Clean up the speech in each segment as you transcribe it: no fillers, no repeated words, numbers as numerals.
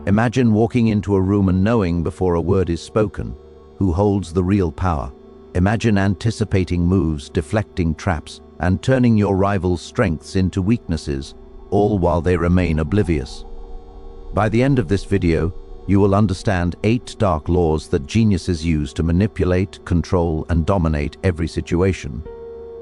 Imagine walking into a room and knowing before a word is spoken who holds the real power. Imagine anticipating moves, deflecting traps, and turning your rival's strengths into weaknesses, all while they remain oblivious. By the end of this video, you will understand 8 dark laws that geniuses use to manipulate, control, and dominate every situation.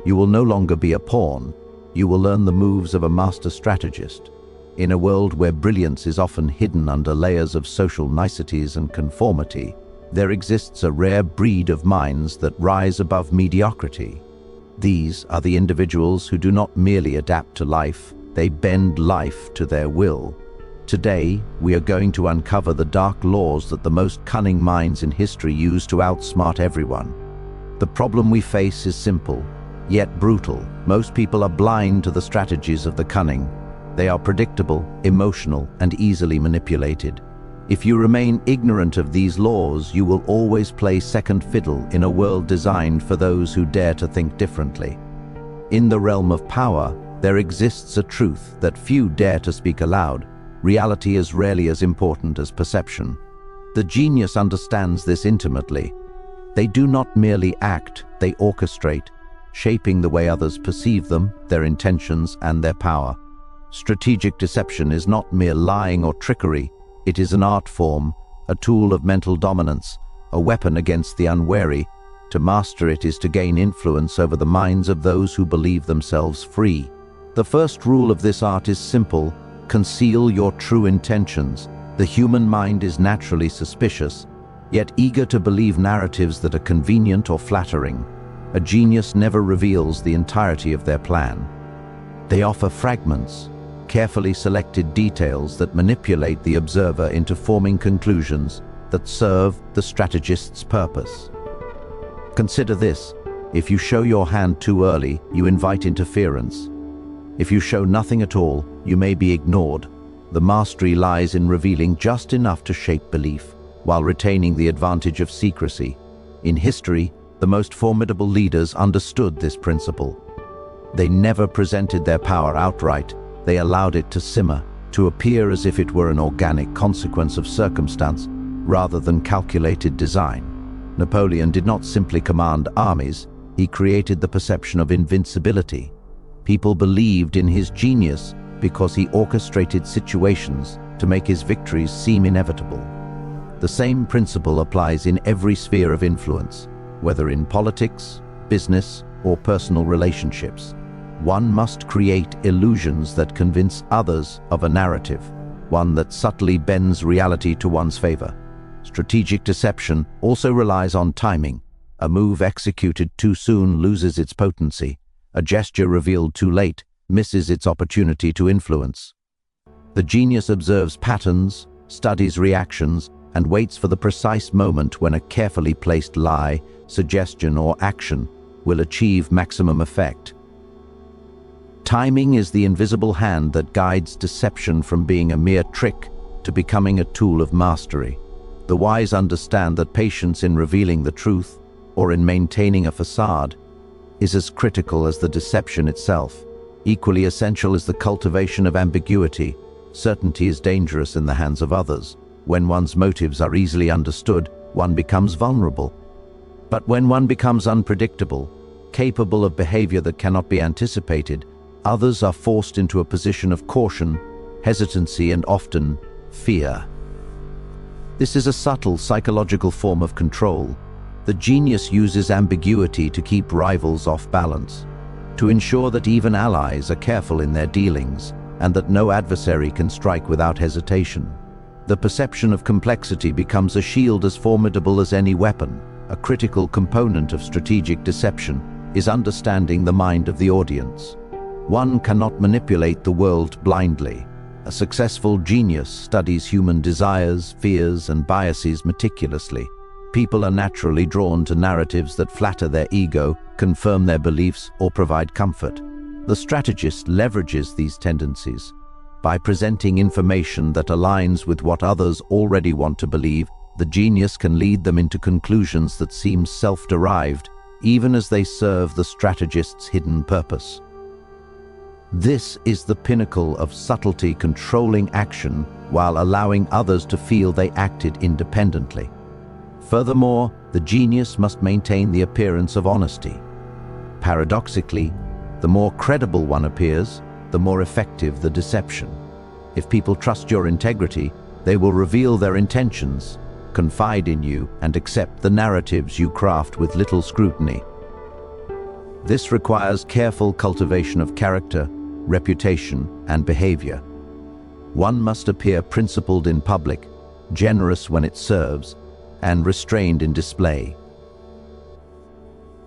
You will no longer be a pawn. You will learn the moves of a master strategist. In a world where brilliance is often hidden under layers of social niceties and conformity, there exists a rare breed of minds that rise above mediocrity. These are the individuals who do not merely adapt to life, they bend life to their will. Today, we are going to uncover the dark laws that the most cunning minds in history use to outsmart everyone. The problem we face is simple, yet brutal. Most people are blind to the strategies of the cunning. They are predictable, emotional, and easily manipulated. If you remain ignorant of these laws, you will always play second fiddle in a world designed for those who dare to think differently. In the realm of power, there exists a truth that few dare to speak aloud. Reality is rarely as important as perception. The genius understands this intimately. They do not merely act, they orchestrate, shaping the way others perceive them, their intentions, and their power. Strategic deception is not mere lying or trickery. It is an art form, a tool of mental dominance, a weapon against the unwary. To master it is to gain influence over the minds of those who believe themselves free. The first rule of this art is simple: conceal your true intentions. The human mind is naturally suspicious, yet eager to believe narratives that are convenient or flattering. A genius never reveals the entirety of their plan. They offer fragments, carefully selected details that manipulate the observer into forming conclusions that serve the strategist's purpose. Consider this: if you show your hand too early, you invite interference. If you show nothing at all, you may be ignored. The mastery lies in revealing just enough to shape belief, while retaining the advantage of secrecy. In history, the most formidable leaders understood this principle. They never presented their power outright. They allowed it to simmer, to appear as if it were an organic consequence of circumstance, rather than calculated design. Napoleon did not simply command armies, he created the perception of invincibility. People believed in his genius because he orchestrated situations to make his victories seem inevitable. The same principle applies in every sphere of influence, whether in politics, business, or personal relationships. One must create illusions that convince others of a narrative, one that subtly bends reality to one's favor. Strategic deception also relies on timing. A move executed too soon loses its potency. A gesture revealed too late misses its opportunity to influence. The genius observes patterns, studies reactions, and waits for the precise moment when a carefully placed lie, suggestion, or action will achieve maximum effect. Timing is the invisible hand that guides deception from being a mere trick to becoming a tool of mastery. The wise understand that patience in revealing the truth, or in maintaining a facade, is as critical as the deception itself. Equally essential is the cultivation of ambiguity. Certainty is dangerous in the hands of others. When one's motives are easily understood, one becomes vulnerable. But when one becomes unpredictable, capable of behavior that cannot be anticipated, others are forced into a position of caution, hesitancy, and often fear. This is a subtle psychological form of control. The genius uses ambiguity to keep rivals off balance, to ensure that even allies are careful in their dealings, and that no adversary can strike without hesitation. The perception of complexity becomes a shield as formidable as any weapon. A critical component of strategic deception is understanding the mind of the audience. One cannot manipulate the world blindly. A successful genius studies human desires, fears, and biases meticulously. People are naturally drawn to narratives that flatter their ego, confirm their beliefs, or provide comfort. The strategist leverages these tendencies. By presenting information that aligns with what others already want to believe, the genius can lead them into conclusions that seem self-derived, even as they serve the strategist's hidden purpose. This is the pinnacle of subtlety, controlling action while allowing others to feel they acted independently. Furthermore, the genius must maintain the appearance of honesty. Paradoxically, the more credible one appears, the more effective the deception. If people trust your integrity, they will reveal their intentions, confide in you, and accept the narratives you craft with little scrutiny. This requires careful cultivation of character, reputation, and behavior. One must appear principled in public, generous when it serves, and restrained in display.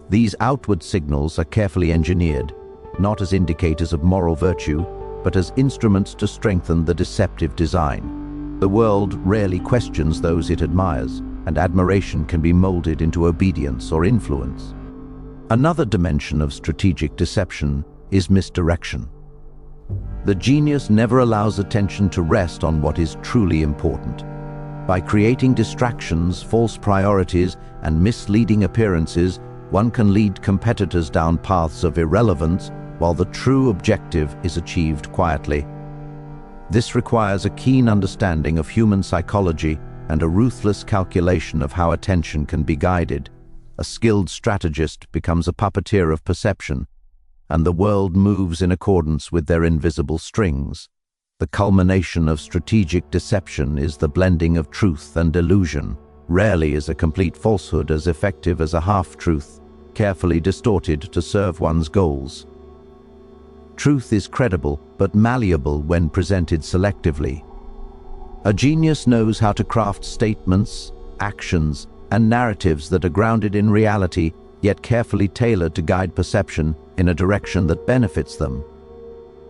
These outward signals are carefully engineered, not as indicators of moral virtue, but as instruments to strengthen the deceptive design. The world rarely questions those it admires, and admiration can be molded into obedience or influence. Another dimension of strategic deception is misdirection. The genius never allows attention to rest on what is truly important. By creating distractions, false priorities, and misleading appearances, one can lead competitors down paths of irrelevance while the true objective is achieved quietly. This requires a keen understanding of human psychology and a ruthless calculation of how attention can be guided. A skilled strategist becomes a puppeteer of perception, and the world moves in accordance with their invisible strings. The culmination of strategic deception is the blending of truth and illusion. Rarely is a complete falsehood as effective as a half-truth, carefully distorted to serve one's goals. Truth is credible but malleable when presented selectively. A genius knows how to craft statements, actions, and narratives that are grounded in reality, yet carefully tailored to guide perception in a direction that benefits them.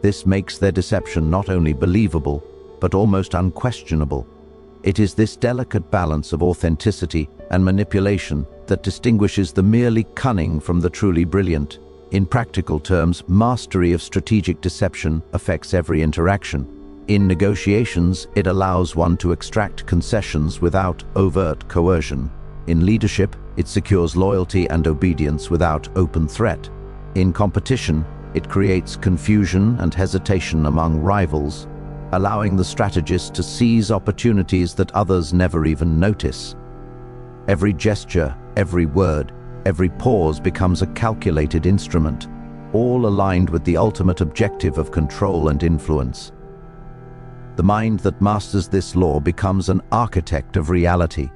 This makes their deception not only believable, but almost unquestionable. It is this delicate balance of authenticity and manipulation that distinguishes the merely cunning from the truly brilliant. In practical terms, mastery of strategic deception affects every interaction. In negotiations, it allows one to extract concessions without overt coercion. In leadership, it secures loyalty and obedience without open threat. In competition, it creates confusion and hesitation among rivals, allowing the strategist to seize opportunities that others never even notice. Every gesture, every word, every pause becomes a calculated instrument, all aligned with the ultimate objective of control and influence. The mind that masters this law becomes an architect of reality.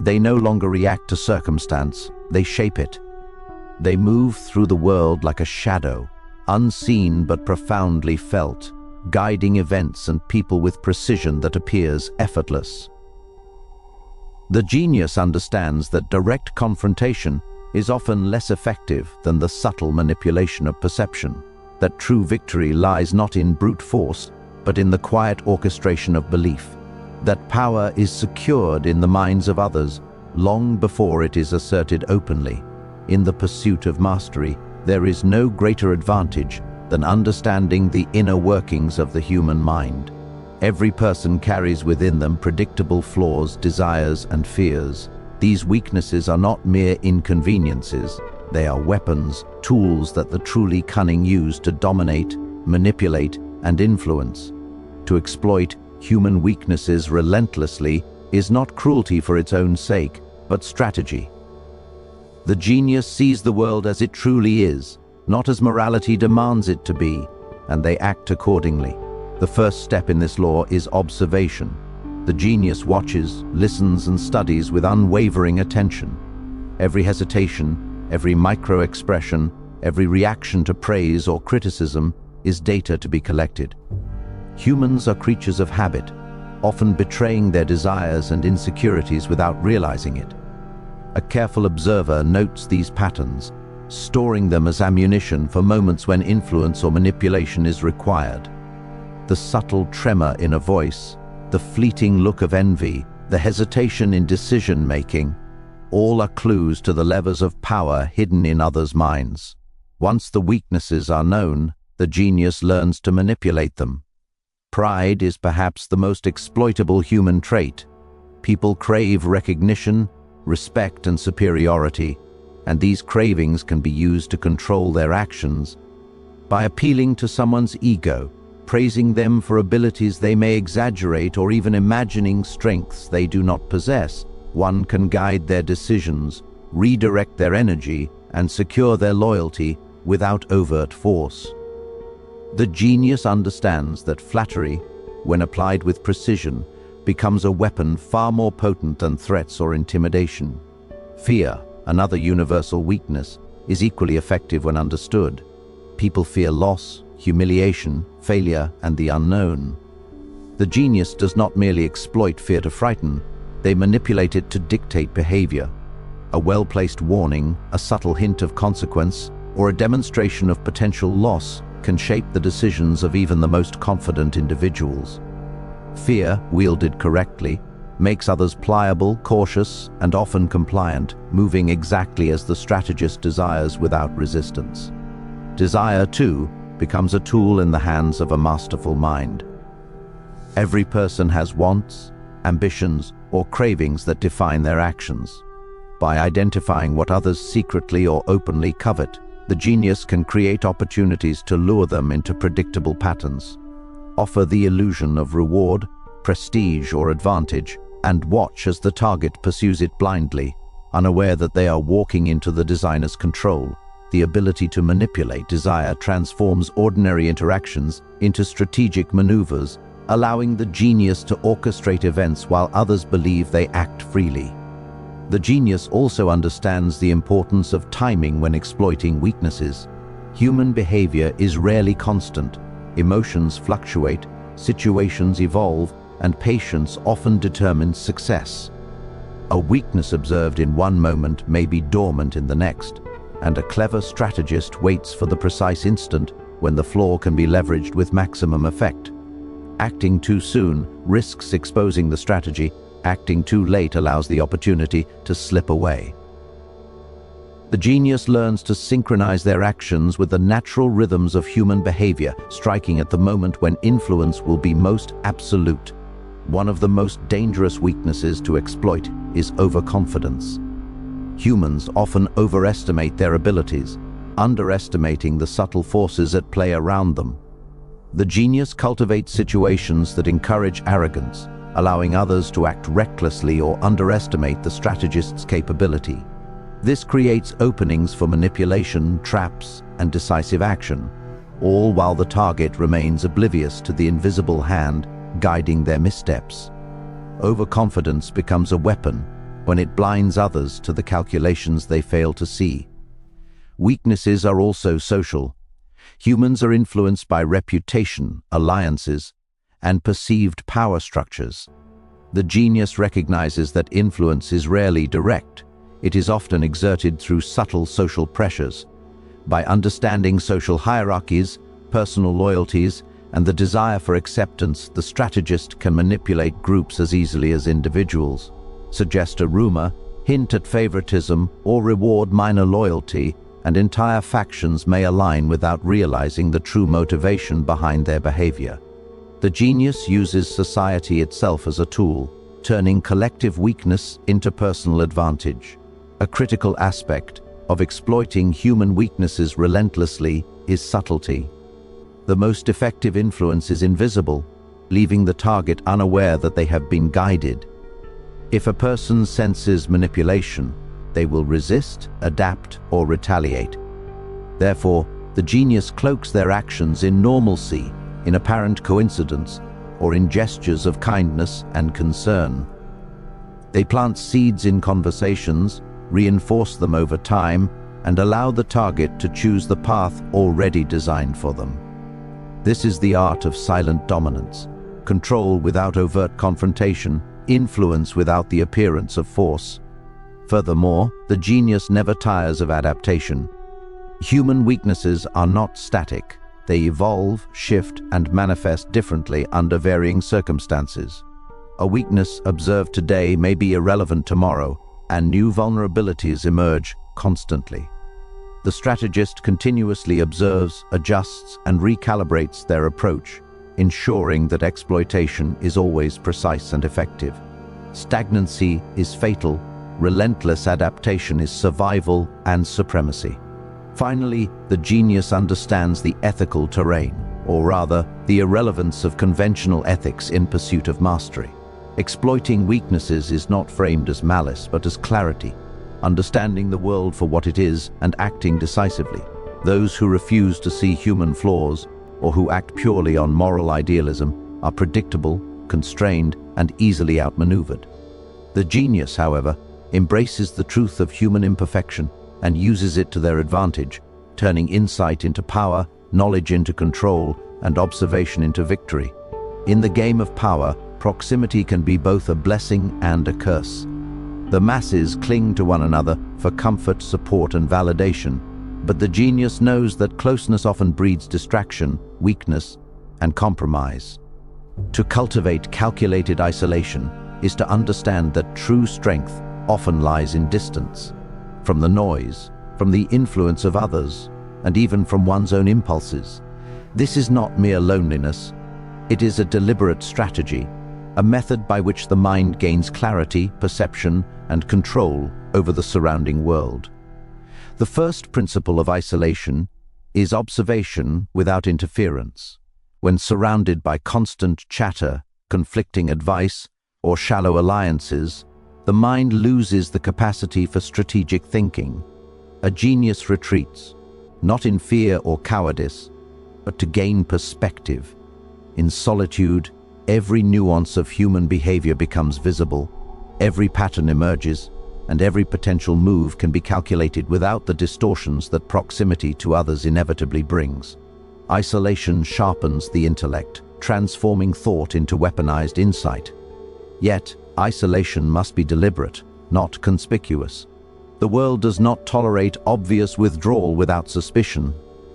They no longer react to circumstance, they shape it. They move through the world like a shadow, unseen but profoundly felt, guiding events and people with precision that appears effortless. The genius understands that direct confrontation is often less effective than the subtle manipulation of perception, that true victory lies not in brute force, but in the quiet orchestration of belief, that power is secured in the minds of others long before it is asserted openly. In the pursuit of mastery, there is no greater advantage than understanding the inner workings of the human mind. Every person carries within them predictable flaws, desires, and fears. These weaknesses are not mere inconveniences. They are weapons, tools that the truly cunning use to dominate, manipulate, and influence. To exploit human weaknesses relentlessly is not cruelty for its own sake, but strategy. The genius sees the world as it truly is, not as morality demands it to be, and they act accordingly. The first step in this law is observation. The genius watches, listens, and studies with unwavering attention. Every hesitation, every micro-expression, every reaction to praise or criticism is data to be collected. Humans are creatures of habit, often betraying their desires and insecurities without realizing it. A careful observer notes these patterns, storing them as ammunition for moments when influence or manipulation is required. The subtle tremor in a voice, the fleeting look of envy, the hesitation in decision-making, all are clues to the levers of power hidden in others' minds. Once the weaknesses are known, the genius learns to manipulate them. Pride is perhaps the most exploitable human trait. People crave recognition, respect, and superiority, and these cravings can be used to control their actions. By appealing to someone's ego, praising them for abilities they may exaggerate, or even imagining strengths they do not possess, one can guide their decisions, redirect their energy, and secure their loyalty without overt force. The genius understands that flattery, when applied with precision, becomes a weapon far more potent than threats or intimidation. Fear, another universal weakness, is equally effective when understood. People fear loss, humiliation, failure, and the unknown. The genius does not merely exploit fear to frighten, they manipulate it to dictate behavior. A well-placed warning, a subtle hint of consequence, or a demonstration of potential loss can shape the decisions of even the most confident individuals. Fear, wielded correctly, makes others pliable, cautious, and often compliant, moving exactly as the strategist desires without resistance. Desire, too, becomes a tool in the hands of a masterful mind. Every person has wants, ambitions, or cravings that define their actions. By identifying what others secretly or openly covet, the genius can create opportunities to lure them into predictable patterns, offer the illusion of reward, prestige, or advantage, and watch as the target pursues it blindly, unaware that they are walking into the designer's control. The ability to manipulate desire transforms ordinary interactions into strategic maneuvers, allowing the genius to orchestrate events while others believe they act freely. The genius also understands the importance of timing when exploiting weaknesses. Human behavior is rarely constant. Emotions fluctuate, situations evolve, and patience often determines success. A weakness observed in one moment may be dormant in the next, and a clever strategist waits for the precise instant when the flaw can be leveraged with maximum effect. Acting too soon risks exposing the strategy. Acting too late allows the opportunity to slip away. The genius learns to synchronize their actions with the natural rhythms of human behavior, striking at the moment when influence will be most absolute. One of the most dangerous weaknesses to exploit is overconfidence. Humans often overestimate their abilities, underestimating the subtle forces at play around them. The genius cultivates situations that encourage arrogance, allowing others to act recklessly or underestimate the strategist's capability. This creates openings for manipulation, traps, and decisive action, all while the target remains oblivious to the invisible hand guiding their missteps. Overconfidence becomes a weapon when it blinds others to the calculations they fail to see. Weaknesses are also social. Humans are influenced by reputation, alliances, and perceived power structures. The genius recognizes that influence is rarely direct. It is often exerted through subtle social pressures. By understanding social hierarchies, personal loyalties, and the desire for acceptance, the strategist can manipulate groups as easily as individuals, suggest a rumor, hint at favoritism, or reward minor loyalty, and entire factions may align without realizing the true motivation behind their behavior. The genius uses society itself as a tool, turning collective weakness into personal advantage. A critical aspect of exploiting human weaknesses relentlessly is subtlety. The most effective influence is invisible, leaving the target unaware that they have been guided. If a person senses manipulation, they will resist, adapt, or retaliate. Therefore, the genius cloaks their actions in normalcy, in apparent coincidence, or in gestures of kindness and concern. They plant seeds in conversations, reinforce them over time, and allow the target to choose the path already designed for them. This is the art of silent dominance, control without overt confrontation, influence without the appearance of force. Furthermore, the genius never tires of adaptation. Human weaknesses are not static. They evolve, shift, and manifest differently under varying circumstances. A weakness observed today may be irrelevant tomorrow, and new vulnerabilities emerge constantly. The strategist continuously observes, adjusts, and recalibrates their approach, ensuring that exploitation is always precise and effective. Stagnancy is fatal. Relentless adaptation is survival and supremacy. Finally, the genius understands the ethical terrain, or rather, the irrelevance of conventional ethics in pursuit of mastery. Exploiting weaknesses is not framed as malice, but as clarity, understanding the world for what it is and acting decisively. Those who refuse to see human flaws, or who act purely on moral idealism, are predictable, constrained, and easily outmaneuvered. The genius, however, embraces the truth of human imperfection and uses it to their advantage, turning insight into power, knowledge into control, and observation into victory. In the game of power, proximity can be both a blessing and a curse. The masses cling to one another for comfort, support, and validation, but the genius knows that closeness often breeds distraction, weakness, and compromise. To cultivate calculated isolation is to understand that true strength often lies in distance, from the noise, from the influence of others, and even from one's own impulses. This is not mere loneliness. It is a deliberate strategy, a method by which the mind gains clarity, perception, and control over the surrounding world. The first principle of isolation is observation without interference. When surrounded by constant chatter, conflicting advice, or shallow alliances, the mind loses the capacity for strategic thinking. A genius retreats, not in fear or cowardice, but to gain perspective. In solitude, every nuance of human behavior becomes visible, every pattern emerges, and every potential move can be calculated without the distortions that proximity to others inevitably brings. Isolation sharpens the intellect, transforming thought into weaponized insight. Yet, isolation must be deliberate, not conspicuous. The world does not tolerate obvious withdrawal without suspicion.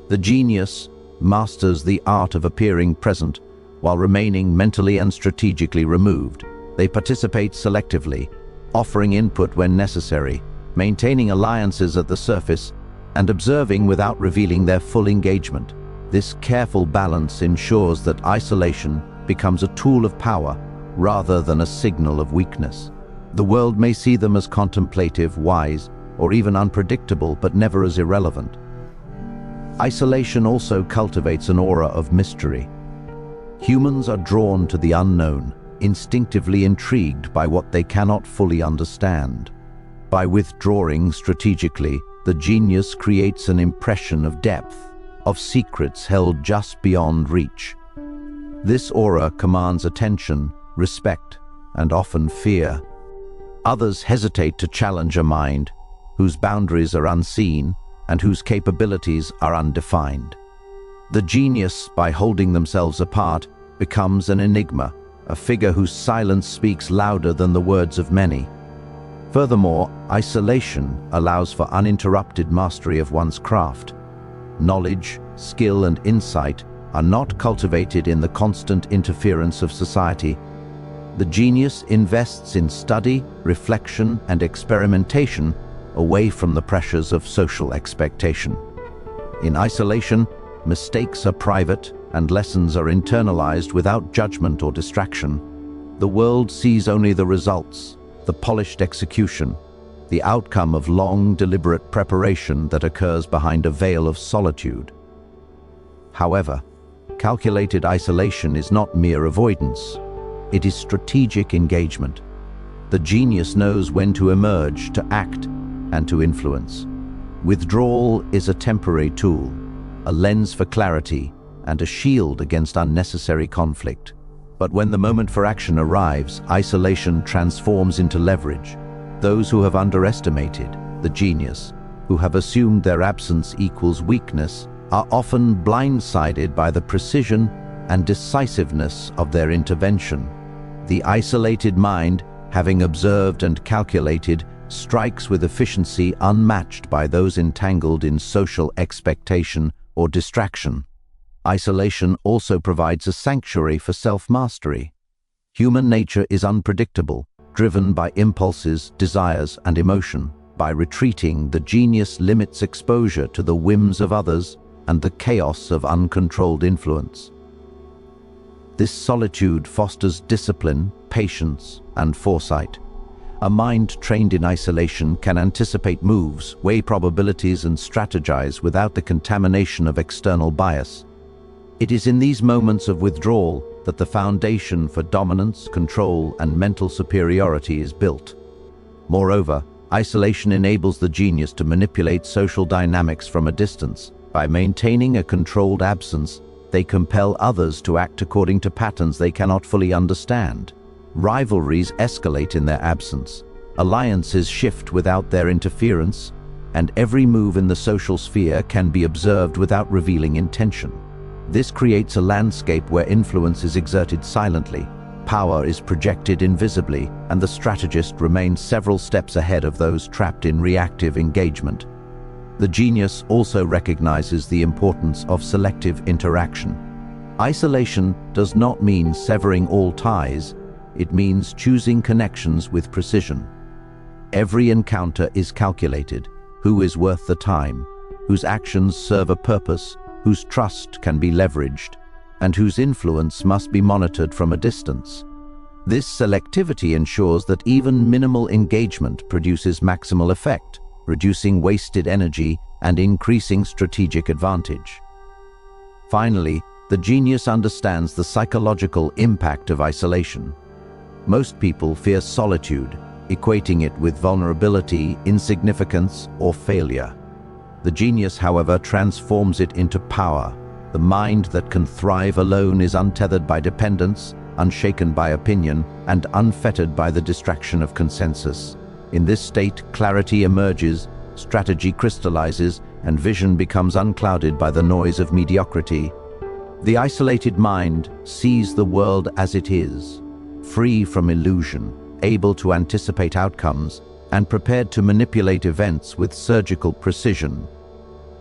The genius masters the art of appearing present while remaining mentally and strategically removed. They participate selectively, offering input when necessary, maintaining alliances at the surface, and observing without revealing their full engagement. This careful balance ensures that isolation becomes a tool of power rather than a signal of weakness. The world may see them as contemplative, wise, or even unpredictable, but never as irrelevant. Isolation also cultivates an aura of mystery. Humans are drawn to the unknown, instinctively intrigued by what they cannot fully understand. By withdrawing strategically, the genius creates an impression of depth, of secrets held just beyond reach. This aura commands attention, respect, and often fear. Others hesitate to challenge a mind whose boundaries are unseen and whose capabilities are undefined. The genius, by holding themselves apart, becomes an enigma, a figure whose silence speaks louder than the words of many. Furthermore, isolation allows for uninterrupted mastery of one's craft. Knowledge, skill, and insight are not cultivated in the constant interference of society. The genius invests in study, reflection, and experimentation away from the pressures of social expectation. In isolation, mistakes are private and lessons are internalized without judgment or distraction. The world sees only the results, the polished execution, the outcome of long, deliberate preparation that occurs behind a veil of solitude. However, calculated isolation is not mere avoidance. It is strategic engagement. The genius knows when to emerge, to act, and to influence. Withdrawal is a temporary tool, a lens for clarity, and a shield against unnecessary conflict. But when the moment for action arrives, isolation transforms into leverage. Those who have underestimated the genius, who have assumed their absence equals weakness, are often blindsided by the precision and decisiveness of their intervention. The isolated mind, having observed and calculated, strikes with efficiency unmatched by those entangled in social expectation or distraction. Isolation also provides a sanctuary for self-mastery. Human nature is unpredictable, driven by impulses, desires, and emotion. By retreating, the genius limits exposure to the whims of others and the chaos of uncontrolled influence. This solitude fosters discipline, patience, and foresight. A mind trained in isolation can anticipate moves, weigh probabilities, and strategize without the contamination of external bias. It is in these moments of withdrawal that the foundation for dominance, control, and mental superiority is built. Moreover, isolation enables the genius to manipulate social dynamics from a distance. By maintaining a controlled absence, they compel others to act according to patterns they cannot fully understand. Rivalries escalate in their absence. Alliances shift without their interference, and every move in the social sphere can be observed without revealing intention. This creates a landscape where influence is exerted silently, power is projected invisibly, and the strategist remains several steps ahead of those trapped in reactive engagement. The genius also recognizes the importance of selective interaction. Isolation does not mean severing all ties, it means choosing connections with precision. Every encounter is calculated: who is worth the time, whose actions serve a purpose, whose trust can be leveraged, and whose influence must be monitored from a distance. This selectivity ensures that even minimal engagement produces maximal effect, reducing wasted energy and increasing strategic advantage. Finally, the genius understands the psychological impact of isolation. Most people fear solitude, equating it with vulnerability, insignificance, or failure. The genius, however, transforms it into power. The mind that can thrive alone is untethered by dependence, unshaken by opinion, and unfettered by the distraction of consensus. In this state, clarity emerges, strategy crystallizes, and vision becomes unclouded by the noise of mediocrity. The isolated mind sees the world as it is, free from illusion, able to anticipate outcomes, and prepared to manipulate events with surgical precision.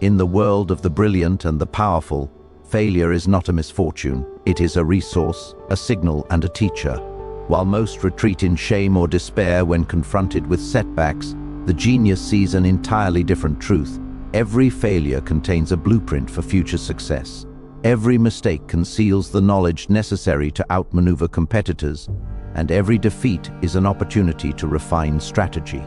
In the world of the brilliant and the powerful, failure is not a misfortune, it is a resource, a signal, and a teacher. While most retreat in shame or despair when confronted with setbacks, the genius sees an entirely different truth. Every failure contains a blueprint for future success. Every mistake conceals the knowledge necessary to outmaneuver competitors, and every defeat is an opportunity to refine strategy.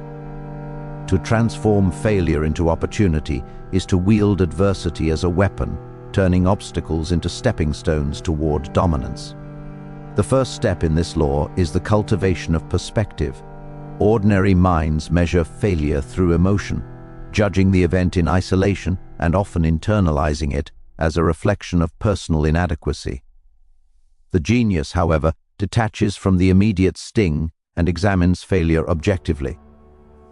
To transform failure into opportunity is to wield adversity as a weapon, turning obstacles into stepping stones toward dominance. The first step in this law is the cultivation of perspective. Ordinary minds measure failure through emotion, judging the event in isolation and often internalizing it as a reflection of personal inadequacy. The genius, however, detaches from the immediate sting and examines failure objectively.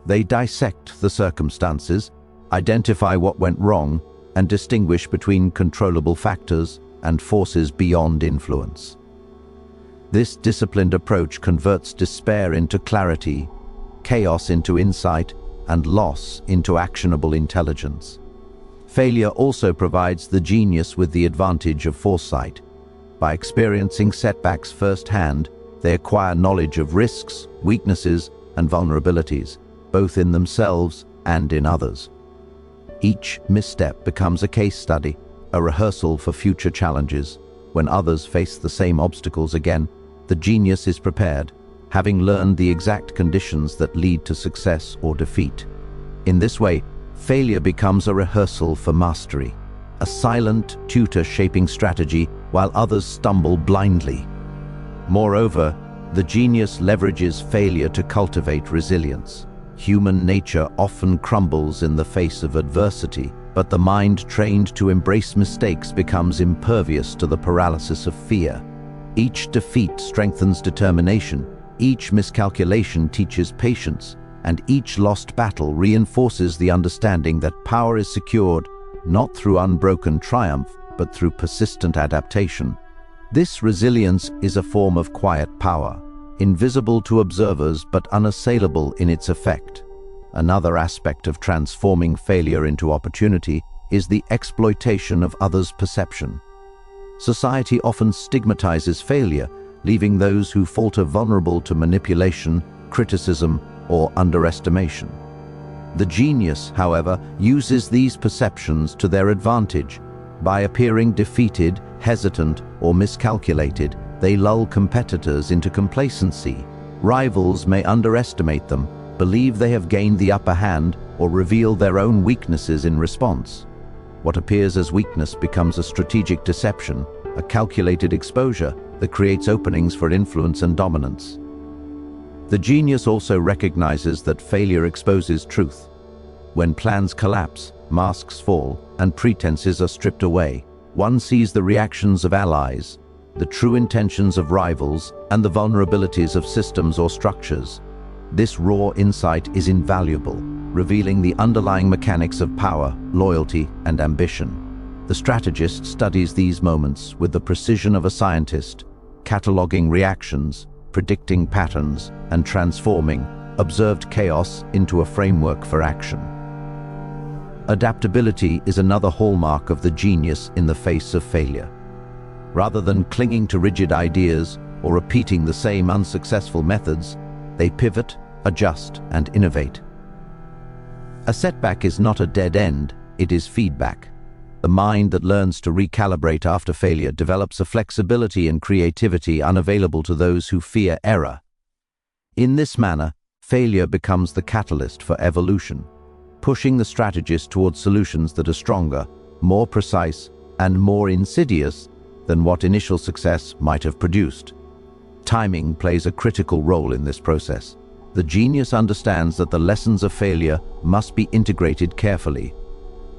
They dissect the circumstances, identify what went wrong, and distinguish between controllable factors and forces beyond influence. This disciplined approach converts despair into clarity, chaos into insight, and loss into actionable intelligence. Failure also provides the genius with the advantage of foresight. By experiencing setbacks firsthand, they acquire knowledge of risks, weaknesses, and vulnerabilities, both in themselves and in others. Each misstep becomes a case study, a rehearsal for future challenges. When others face the same obstacles again, the genius is prepared, having learned the exact conditions that lead to success or defeat. In this way, failure becomes a rehearsal for mastery, a silent tutor shaping strategy while others stumble blindly. Moreover, the genius leverages failure to cultivate resilience. Human nature often crumbles in the face of adversity, but the mind trained to embrace mistakes becomes impervious to the paralysis of fear. Each defeat strengthens determination, each miscalculation teaches patience, and each lost battle reinforces the understanding that power is secured not through unbroken triumph, but through persistent adaptation. This resilience is a form of quiet power, invisible to observers but unassailable in its effect. Another aspect of transforming failure into opportunity is the exploitation of others' perception. Society often stigmatizes failure, leaving those who falter vulnerable to manipulation, criticism, or underestimation. The genius, however, uses these perceptions to their advantage. By appearing defeated, hesitant, or miscalculated, they lull competitors into complacency. Rivals may underestimate them, believe they have gained the upper hand, or reveal their own weaknesses in response. What appears as weakness becomes a strategic deception, a calculated exposure that creates openings for influence and dominance. The genius also recognizes that failure exposes truth. When plans collapse, masks fall, and pretenses are stripped away, one sees the reactions of allies, the true intentions of rivals, and the vulnerabilities of systems or structures. This raw insight is invaluable, revealing the underlying mechanics of power, loyalty, and ambition. The strategist studies these moments with the precision of a scientist, cataloging reactions, predicting patterns, and transforming observed chaos into a framework for action. Adaptability is another hallmark of the genius in the face of failure. Rather than clinging to rigid ideas or repeating the same unsuccessful methods, they pivot, adjust, and innovate. A setback is not a dead end, it is feedback. The mind that learns to recalibrate after failure develops a flexibility and creativity unavailable to those who fear error. In this manner, failure becomes the catalyst for evolution, pushing the strategist towards solutions that are stronger, more precise, and more insidious than what initial success might have produced. Timing plays a critical role in this process. The genius understands that the lessons of failure must be integrated carefully.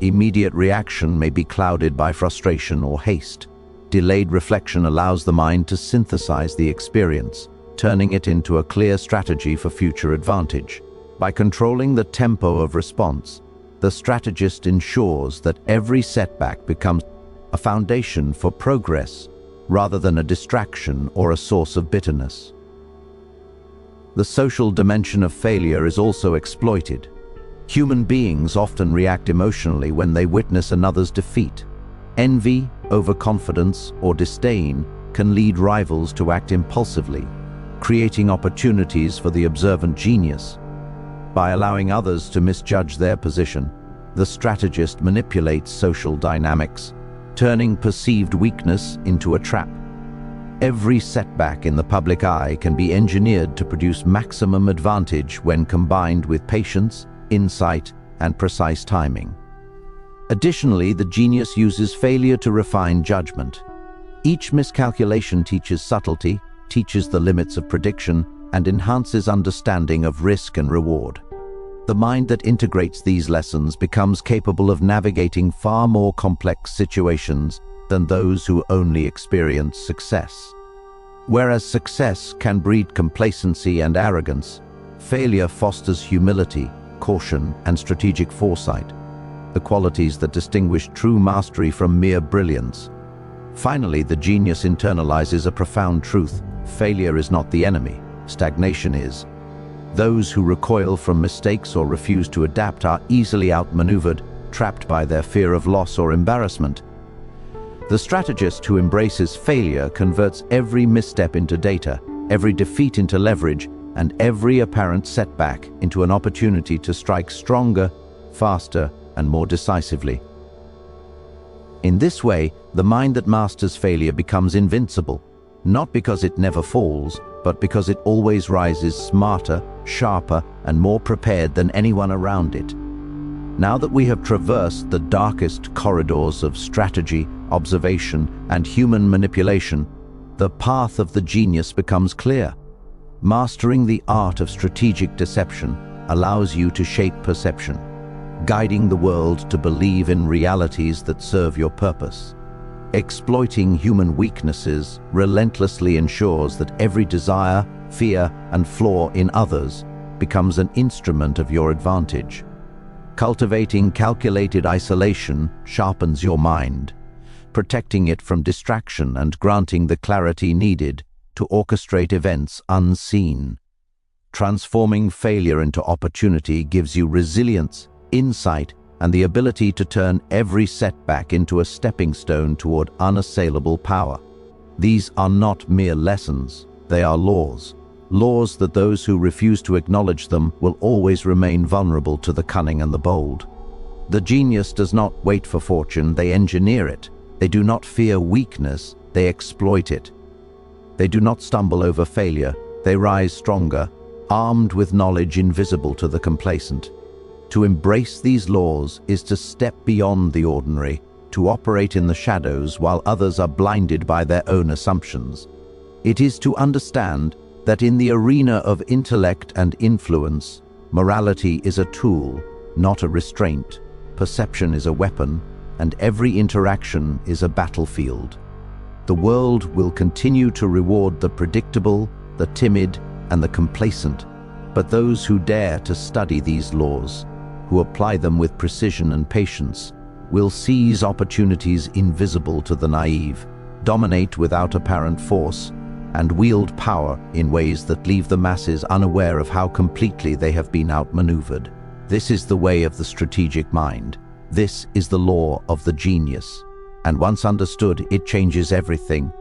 Immediate reaction may be clouded by frustration or haste. Delayed reflection allows the mind to synthesize the experience, turning it into a clear strategy for future advantage. By controlling the tempo of response, the strategist ensures that every setback becomes a foundation for progress rather than a distraction or a source of bitterness. The social dimension of failure is also exploited. Human beings often react emotionally when they witness another's defeat. Envy, overconfidence, or disdain can lead rivals to act impulsively, creating opportunities for the observant genius. By allowing others to misjudge their position, the strategist manipulates social dynamics, turning perceived weakness into a trap. Every setback in the public eye can be engineered to produce maximum advantage when combined with patience, insight, and precise timing. Additionally, the genius uses failure to refine judgment. Each miscalculation teaches subtlety, teaches the limits of prediction, and enhances understanding of risk and reward. The mind that integrates these lessons becomes capable of navigating far more complex situations than those who only experience success. Whereas success can breed complacency and arrogance, failure fosters humility, caution, and strategic foresight, the qualities that distinguish true mastery from mere brilliance. Finally, the genius internalizes a profound truth: failure is not the enemy, stagnation is. Those who recoil from mistakes or refuse to adapt are easily outmaneuvered, trapped by their fear of loss or embarrassment. The strategist who embraces failure converts every misstep into data, every defeat into leverage, and every apparent setback into an opportunity to strike stronger, faster, and more decisively. In this way, the mind that masters failure becomes invincible, not because it never falls, but because it always rises smarter, sharper, and more prepared than anyone around it. Now that we have traversed the darkest corridors of strategy, observation, and human manipulation, the path of the genius becomes clear. Mastering the art of strategic deception allows you to shape perception, guiding the world to believe in realities that serve your purpose. Exploiting human weaknesses relentlessly ensures that every desire, fear, and flaw in others becomes an instrument of your advantage. Cultivating calculated isolation sharpens your mind, protecting it from distraction and granting the clarity needed to orchestrate events unseen. Transforming failure into opportunity gives you resilience, insight, and the ability to turn every setback into a stepping stone toward unassailable power. These are not mere lessons, they are laws. Laws that those who refuse to acknowledge them will always remain vulnerable to the cunning and the bold. The genius does not wait for fortune, they engineer it. They do not fear weakness, they exploit it. They do not stumble over failure, They rise stronger, armed with knowledge invisible to the complacent. To embrace these laws is to step beyond the ordinary, to operate in the shadows while others are blinded by their own assumptions. It is to understand that in the arena of intellect and influence, morality is a tool, not a restraint. Perception is a weapon, and every interaction is a battlefield. The world will continue to reward the predictable, the timid, and the complacent, but those who dare to study these laws, who apply them with precision and patience, will seize opportunities invisible to the naive, dominate without apparent force, and wield power in ways that leave the masses unaware of how completely they have been outmaneuvered. This is the way of the strategic mind. This is the law of the genius. And once understood, it changes everything.